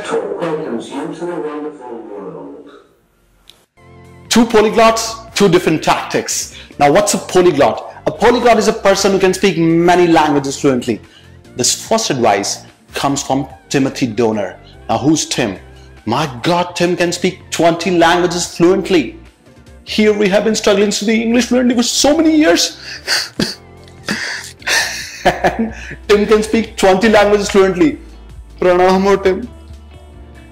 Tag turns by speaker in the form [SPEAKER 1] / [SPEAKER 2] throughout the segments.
[SPEAKER 1] Pep Talk welcomes you to the wonderful world.
[SPEAKER 2] Two polyglots, two different tactics. Now, what's a polyglot? A polyglot is a person who can speak many languages fluently. This first advice comes from Timothy Donor. Now, who's Tim? My God, Tim can speak 20 languages fluently. Here we have been struggling to speak English fluently for so many years. And Tim can speak 20 languages fluently. Pranam, Tim.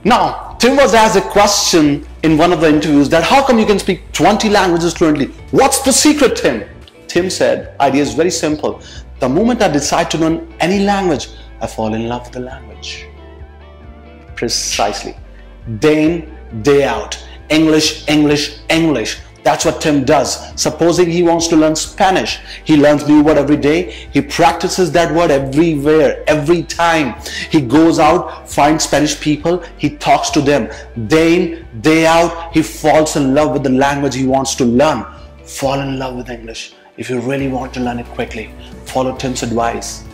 [SPEAKER 2] Now, Tim was asked a question in one of the interviews that how come you can speak 20 languages fluently? What's the secret, Tim? Tim said, idea is very simple. The moment I decide to learn any language, I fall in love with the language. Precisely. Day in, day out. English, English, English. That's what Tim does. Supposing he wants to learn Spanish, he learns new word every day. He practices that word everywhere, every time. He goes out, finds Spanish people, he talks to them. Day in, day out, he falls in love with the language he wants to learn. Fall in love with English. If you really want to learn it quickly, follow Tim's advice.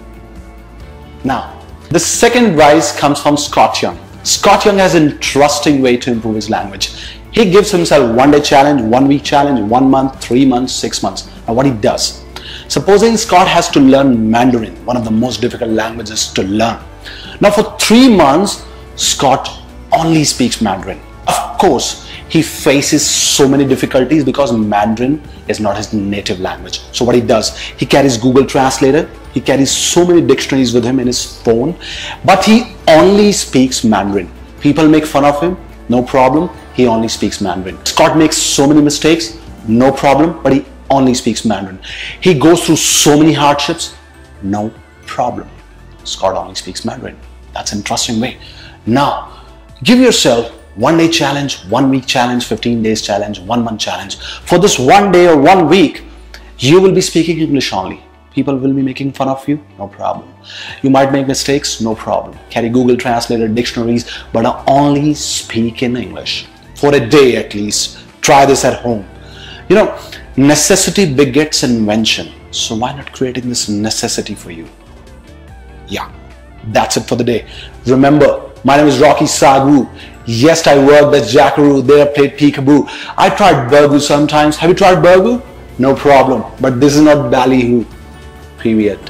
[SPEAKER 2] Now, the second advice comes from Scott Young. Scott Young has an interesting way to improve his language. He gives himself 1 day challenge, 1 week challenge, 1 month, 3 months, 6 months. Now what he does, supposing Scott has to learn Mandarin, one of the most difficult languages to learn. Now for 3 months, Scott only speaks Mandarin. Of course, he faces so many difficulties because Mandarin is not his native language. So what he does, he carries Google Translator, he carries so many dictionaries with him in his phone, but he only speaks Mandarin. People make fun of him, no problem, he only speaks Mandarin. Scott makes so many mistakes, no problem, but he only speaks Mandarin. He goes through so many hardships, no problem. Scott only speaks Mandarin. That's an interesting way. Now, give yourself 1 day challenge, 1 week challenge, 15 days challenge, 1 month challenge. For this 1 day or 1 week, you will be speaking English only. People will be making fun of you, no problem. You might make mistakes, no problem. Carry Google Translator, dictionaries, but only speak in English. For a day at least. Try this at home. You know, necessity begets invention. So why not creating this necessity for you? Yeah, that's it for the day. Remember, my name is Rocky Sagu. Yes, I worked as Jackaroo, there I played peekaboo. I tried burgoo sometimes. Have you tried burgoo? No problem. But this is not ballyhoo. Period.